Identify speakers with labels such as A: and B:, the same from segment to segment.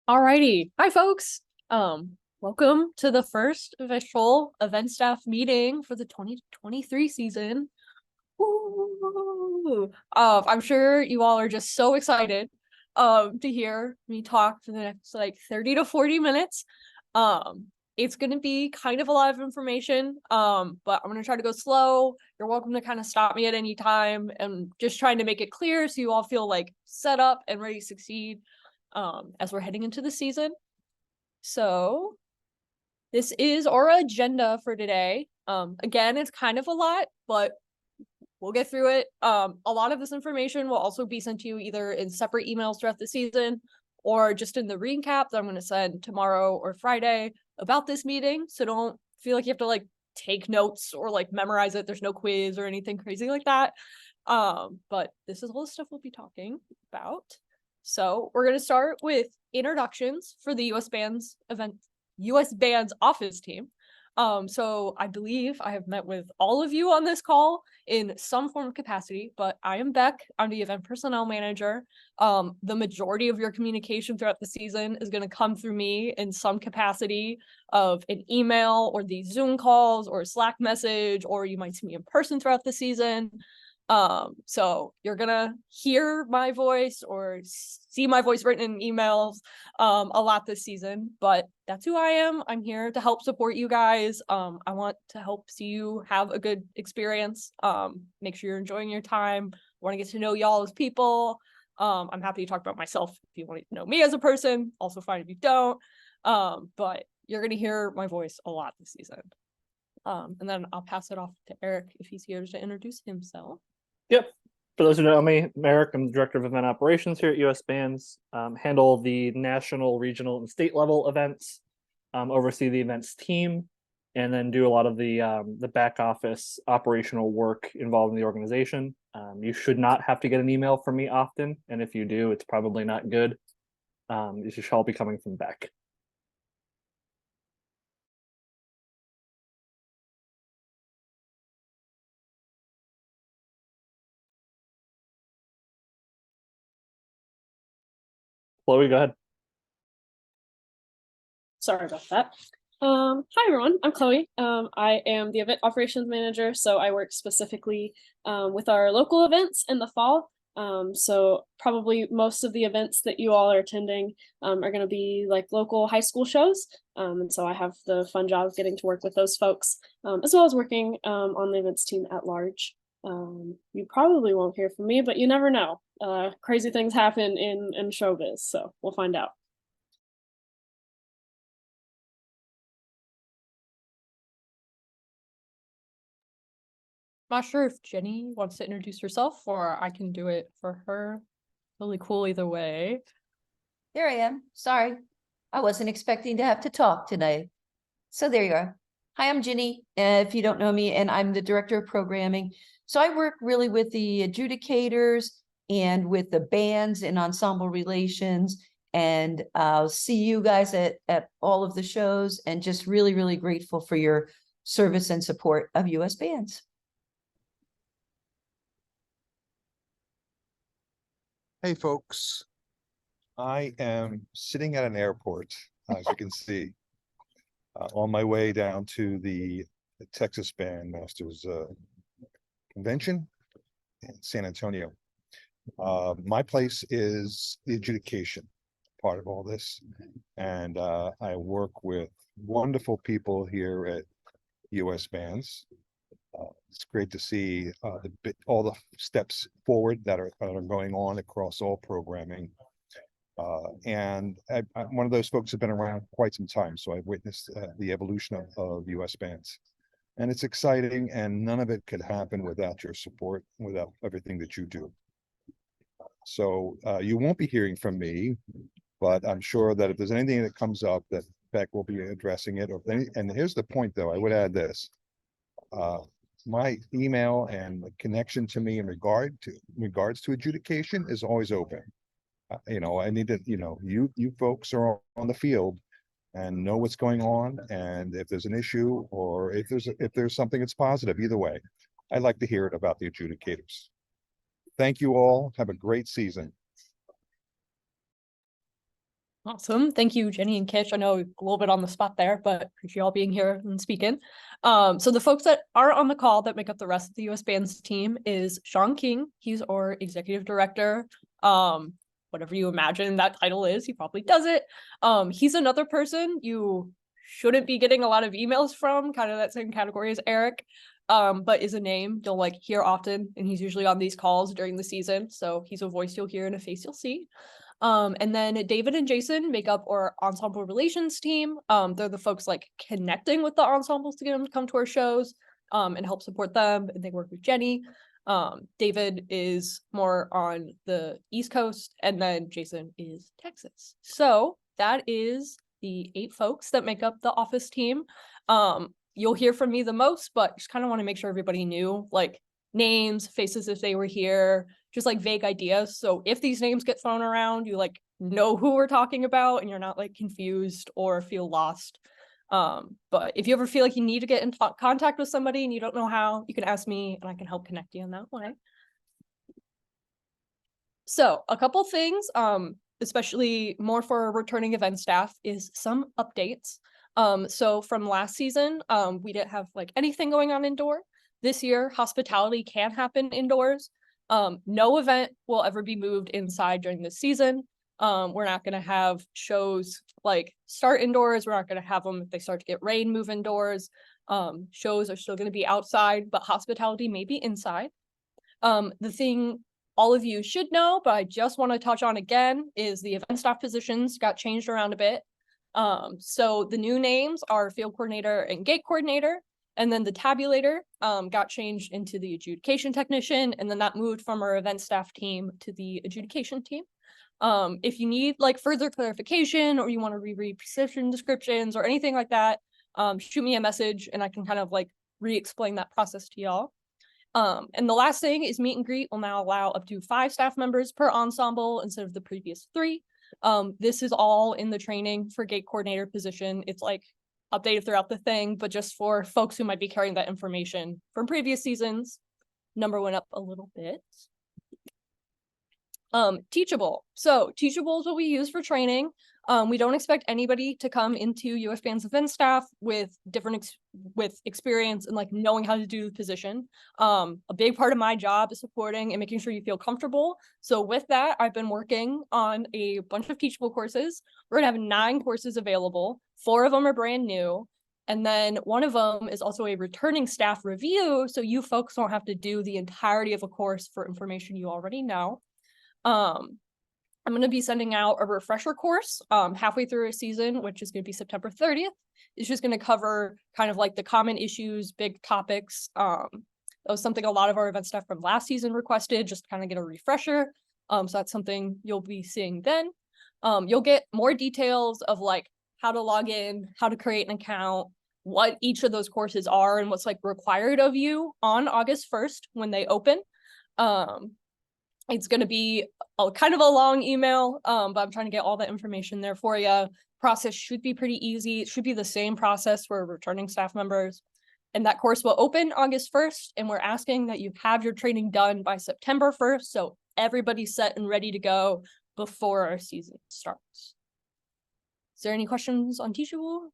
A: Alrighty. Hi, folks. Welcome to the first official event staff meeting for the 2023 season. Woo! I'm sure you all are just so excited to hear me talk for the next 30 to 40 minutes. It's gonna be kind of a lot of information, but I'm gonna try to go slow. You're welcome to kind of stop me at any time, and just trying to make it clear so you all feel set up and ready to succeed as we're heading into the season. So this is our agenda for today. Again, it's kind of a lot, but we'll get through it. A lot of this information will also be sent to you either in separate emails throughout the season or just in the recap that I'm going to send tomorrow or Friday about this meeting. So don't feel like you have to take notes or memorize it. There's no quiz or anything crazy like that. But this is all the stuff we'll be talking about. So we're going to start with introductions for the USBands Office team. So I believe I have met with all of you on this call in some form of capacity, but I am Beck. I'm the event personnel manager. The majority of your communication throughout the season is going to come through me in some capacity of an email or these Zoom calls or a Slack message, or you might see me in person throughout the season. So you're gonna hear my voice or see my voice written in emails a lot this season, but that's who I am. I'm here to help support you guys. I want to help see you have a good experience. Make sure you're enjoying your time. Want to get to know y'all as people. I'm happy to talk about myself if you want to know me as a person. Also fine if you don't. But you're gonna hear my voice a lot this season. And then I'll pass it off to Eric if he's here to introduce himself.
B: Yep. For those who know me, I'm Eric. I'm the Director of Event Operations here at USBands. Handle the national, regional, and state level events. Oversee the events team, and then do a lot of the back office operational work involved in the organization. You should not have to get an email from me often, and if you do, it's probably not good. It should all be coming from Beck. Chloe, go ahead.
C: Sorry about that. Hi everyone, I'm Chloe. I am the event operations manager, so I work specifically with our local events in the fall. So probably most of the events that you all are attending are going to be local high school shows. And so I have the fun job of getting to work with those folks, as well as working on the events team at large. You probably won't hear from me, but you never know. Crazy things happen in showbiz, so we'll find out.
A: Not sure if Jenny wants to introduce herself or I can do it for her. Totally cool either way.
D: There I am. Sorry. I wasn't expecting to have to talk tonight. So there you are. Hi, I'm Ginny, if you don't know me, and I'm the Director of Programming. So I work really with the adjudicators and with the bands and ensemble relations. And I'll see you guys at all of the shows, and just really, really grateful for your service and support of USBands.
E: Hey folks, I am sitting at an airport, as you can see, on my way down to the Texas Bandmasters convention in San Antonio. My place is the adjudication part of all this, and I work with wonderful people here at USBands. It's great to see all the steps forward that are going on across all programming. And I'm one of those folks who've been around quite some time, so I've witnessed the evolution of USBands. And it's exciting, and none of it could happen without your support, without everything that you do. So you won't be hearing from me, but I'm sure that if there's anything that comes up, that Beck will be addressing it. And here's the point, though, I would add this. My email and connection to me in regards to adjudication is always open. I need to, you folks are on the field and know what's going on, and if there's an issue or if there's something that's positive, either way, I'd like to hear it about the adjudicators. Thank you all. Have a great season.
A: Awesome. Thank you, Jenny and Kish. I know a little bit on the spot there, but appreciate y'all being here and speaking. So the folks that are on the call that make up the rest of the USBands team is Sean King. He's our executive director. Whatever you imagine that title is, he probably does it. He's another person you shouldn't be getting a lot of emails from, kind of that same category as Eric, but is a name you'll like hear often, and he's usually on these calls during the season. So he's a voice you'll hear and a face you'll see. And then David and Jason make up our ensemble relations team. They're the folks like connecting with the ensembles to get them to come to our shows and help support them. And they work with Jenny. David is more on the East Coast, and then Jason is Texas. So that is the 8 folks that make up the office team. You'll hear from me the most, but just kind of want to make sure everybody knew like names, faces if they were here, just like vague ideas. So if these names get thrown around, you like know who we're talking about and you're not like confused or feel lost. But if you ever feel like you need to get in contact with somebody and you don't know how, you can ask me and I can help connect you in that way. So a couple things, especially more for returning event staff, is some updates. So from last season, we didn't have like anything going on indoor. This year, hospitality can happen indoors. No event will ever be moved inside during this season. We're not going to have shows like start indoors. We're not going to have them if they start to get rain move indoors. Shows are still going to be outside, but hospitality may be inside. The thing all of you should know, but I just want to touch on again, is the event staff positions got changed around a bit. So the new names are field coordinator and gate coordinator. And then the tabulator got changed into the adjudication technician, and then that moved from our event staff team to the adjudication team. If you need like further clarification or you want to reread position descriptions or anything like that, shoot me a message and I can kind of like re-explain that process to y'all. And the last thing is meet and greet will now allow up to 5 staff members per ensemble instead of the previous 3. This is all in the training for gate coordinator position. It's like updated throughout the thing, but just for folks who might be carrying that information from previous seasons, number went up a little bit. Teachable. So Teachable is what we use for training. We don't expect anybody to come into USBands event staff with with experience and like knowing how to do the position. A big part of my job is supporting and making sure you feel comfortable. So with that, I've been working on a bunch of Teachable courses. We're gonna have 9 courses available. 4 of them are brand new. And then one of them is also a returning staff review. So you folks don't have to do the entirety of a course for information you already know. I'm going to be sending out a refresher course halfway through a season, which is going to be September 30th. It's just going to cover kind of like the common issues, big topics. That was something a lot of our event staff from last season requested, just to kind of get a refresher. So that's something you'll be seeing then. You'll get more details of like how to log in, how to create an account, what each of those courses are, and what's like required of you on August 1st when they open. It's going to be kind of a long email, but I'm trying to get all that information there for you. Process should be pretty easy. It should be the same process for returning staff members. And that course will open August 1st, and we're asking that you have your training done by September 1st, so everybody's set and ready to go before our season starts. Is there any questions on Teachable?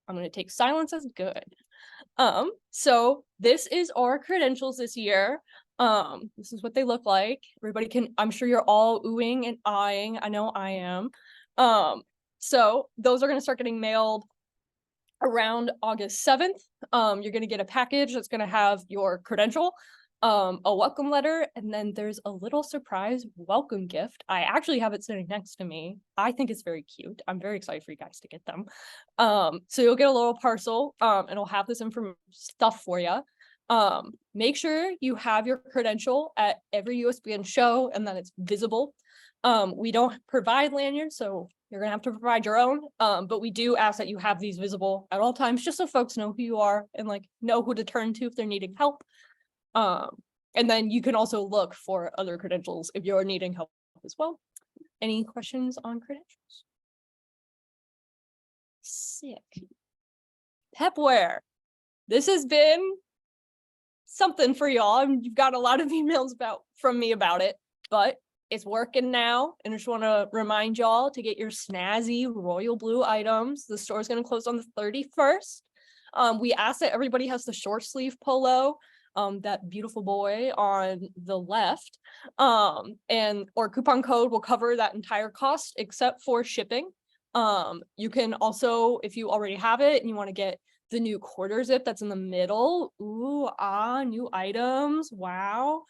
A: I'm going to take silence as good. So this is our credentials this year. This is what they look like. Everybody can, I'm sure you're all oohing and eyeing. I know I am. So those are going to start getting mailed around August 7th. You're going to get a package that's going to have your credential, a welcome letter, and then there's a little surprise welcome gift. I actually have it sitting next to me. I think it's very cute. I'm very excited for you guys to get them. So you'll get a little parcel, and it'll have this stuff for you. Make sure you have your credential at every USBN show and that it's visible. We don't provide lanyards, so you're gonna have to provide your own. But we do ask that you have these visible at all times, just so folks know who you are and like know who to turn to if they're needing help. And then you can also look for other credentials if you're needing help as well. Any questions on credentials? Sick. PepWear. This has been something for y'all. You've got a lot of emails from me about it, but it's working now, and I just want to remind y'all to get your snazzy royal blue items. The store is going to close on the 31st. We ask that everybody has the short sleeve polo, that beautiful boy on the left, and or coupon code will cover that entire cost except for shipping. You can also, if you already have it and you want to get the new quarter zip that's in the middle, new items, wow.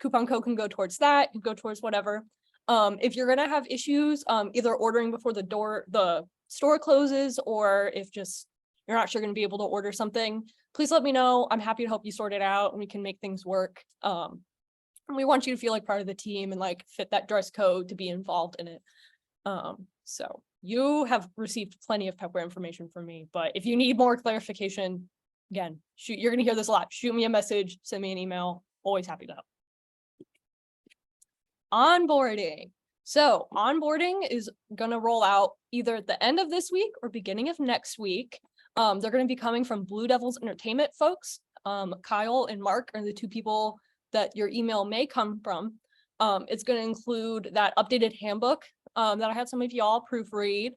A: Coupon code can go towards that, can go towards whatever. If you're gonna have issues, either ordering before the store closes, or if just you're not sure gonna be able to order something, please let me know. I'm happy to help you sort it out, and we can make things work. And we want you to feel like part of the team and like fit that dress code to be involved in it. So you have received plenty of PepWear information from me, but if you need more clarification, again, you're gonna hear this a lot. Shoot me a message, send me an email. Always happy to help. Onboarding. So onboarding is going to roll out either at the end of this week or beginning of next week. They're going to be coming from Blue Devils Entertainment folks. Kyle and Mark are the two people that your email may come from. It's going to include that updated handbook that I had some of y'all proofread,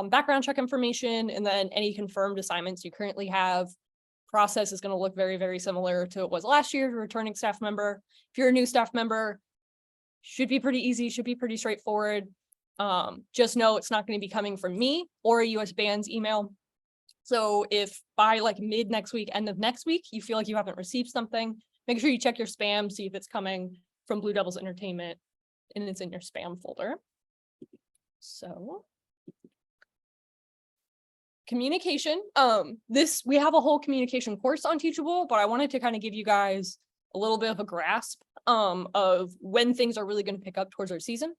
A: background check information, and then any confirmed assignments you currently have. Process is going to look very, very similar to what was last year. Returning staff member. If you're a new staff member, should be pretty easy, should be pretty straightforward. Just know it's not going to be coming from me or a USBands email. So if by like mid next week, end of next week, you feel like you haven't received something, make sure you check your spam, see if it's coming from Blue Devils Entertainment and it's in your spam folder. So communication, we have a whole communication course on Teachable, but I wanted to kind of give you guys a little bit of a grasp of when things are really going to pick up towards our season.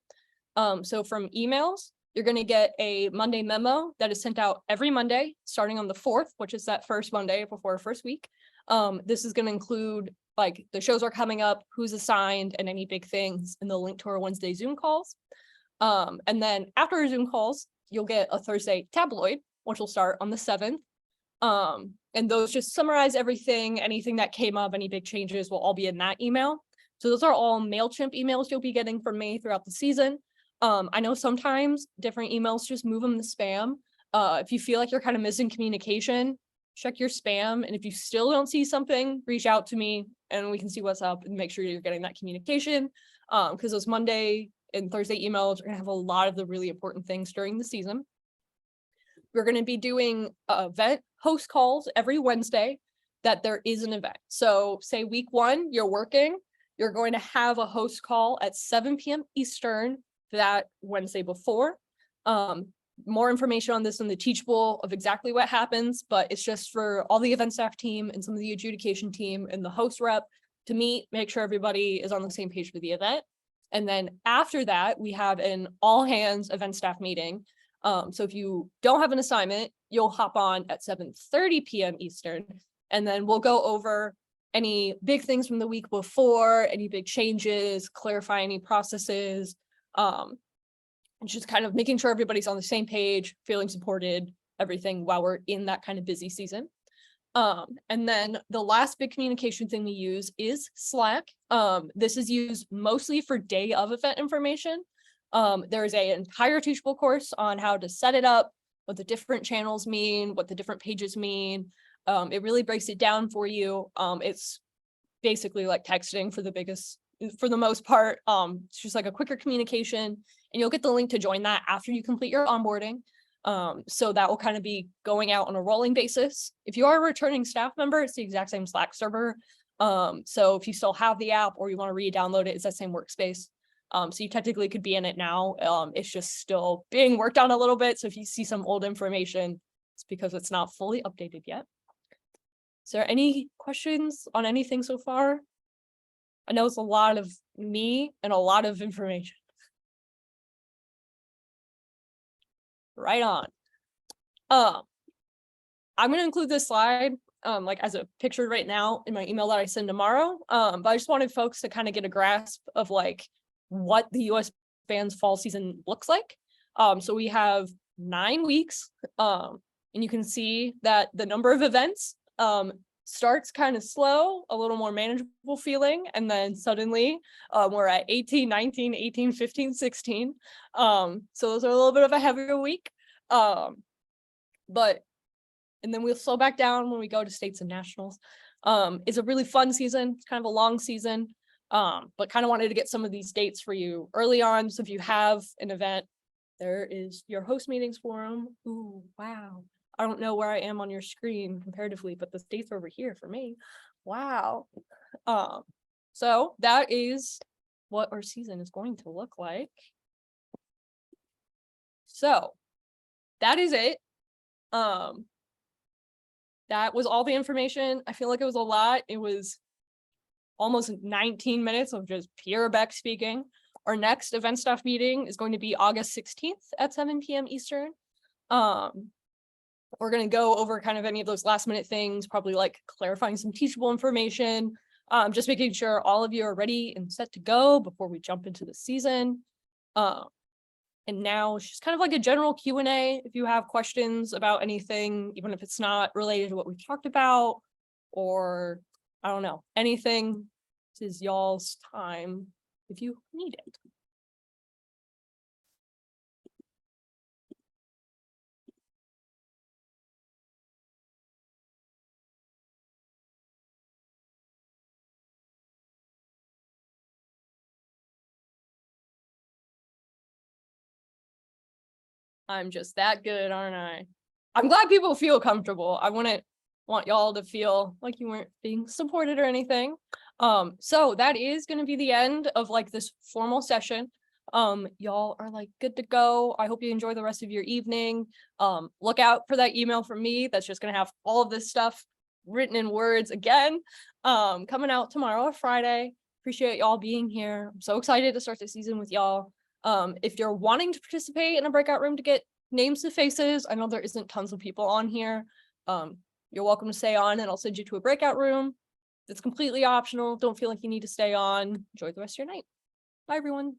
A: So from emails, you're going to get a Monday memo that is sent out every Monday, starting on the 4th, which is that first Monday before our first week. This is going to include like the shows are coming up, who's assigned, and any big things, and the link to our Wednesday Zoom calls. And then after our Zoom calls, you'll get a Thursday tabloid, which will start on the 7th. And those just summarize everything, anything that came up, any big changes will all be in that email. So those are all MailChimp emails you'll be getting from me throughout the season. I know sometimes different emails just move them to spam. If you feel like you're kind of missing communication, check your spam. And if you still don't see something, reach out to me and we can see what's up and make sure you're getting that communication. Because those Monday and Thursday emails are going to have a lot of the really important things during the season. We're going to be doing event host calls every Wednesday that there is an event. So say week 1, you're working, you're going to have a host call at 7 p.m. Eastern that Wednesday before. More information on this in the Teachable of exactly what happens, but it's just for all the event staff team and some of the adjudication team and the host rep to meet, make sure everybody is on the same page for the event. And then after that, we have an all hands event staff meeting. So if you don't have an assignment, you'll hop on at 7:30 p.m. Eastern, and then we'll go over any big things from the week before, any big changes, clarify any processes, just kind of making sure everybody's on the same page, feeling supported, everything while we're in that kind of busy season. And then the last big communication thing we use is Slack. This is used mostly for day of event information. There is an entire Teachable course on how to set it up, what the different channels mean, what the different pages mean. It really breaks it down for you. It's basically like texting for the most part. It's just like a quicker communication, and you'll get the link to join that after you complete your onboarding. So that will kind of be going out on a rolling basis. If you are a returning staff member, it's the exact same Slack server. So if you still have the app or you want to re-download it, it's that same workspace. So you technically could be in it now. It's just still being worked on a little bit. So if you see some old information, it's because it's not fully updated yet. Is there any questions on anything so far? I know it's a lot of me and a lot of information. Right on. I'm going to include this slide like as a picture right now in my email that I send tomorrow. But I just wanted folks to kind of get a grasp of like what the USBands fall season looks like. So we have 9 weeks, and you can see that the number of events starts kind of slow, a little more manageable feeling, and then suddenly we're at 18, 19, 18, 15, 16. So those are a little bit of a heavier week. And then we'll slow back down when we go to states and nationals. It's a really fun season. It's kind of a long season, but kind of wanted to get some of these dates for you early on. So if you have an event, there is your host meetings forum. Ooh, wow. I don't know where I am on your screen comparatively, but the dates are over here for me. Wow. So that is what our season is going to look like. So that is it. That was all the information. I feel like it was a lot. It was almost 19 minutes of just pure Beck speaking. Our next event staff meeting is going to be August 16th at 7 p.m. Eastern. We're going to go over kind of any of those last minute things, probably like clarifying some teachable information, just making sure all of you are ready and set to go before we jump into the season. And now it's just kind of like a general Q&A. If you have questions about anything, even if it's not related to what we've talked about, or I don't know, anything, this is y'all's time if you need it. I'm just that good, aren't I? I'm glad people feel comfortable. I wouldn't want y'all to feel like you weren't being supported or anything. So that is going to be the end of like this formal session. Y'all are like good to go. I hope you enjoy the rest of your evening. Look out for that email from me. That's just going to have all of this stuff written in words again, coming out tomorrow or Friday. Appreciate y'all being here. I'm so excited to start the season with y'all. If you're wanting to participate in a breakout room to get names to faces, I know there isn't tons of people on here. You're welcome to stay on and I'll send you to a breakout room. It's completely optional. Don't feel like you need to stay on. Enjoy the rest of your night. Bye, everyone.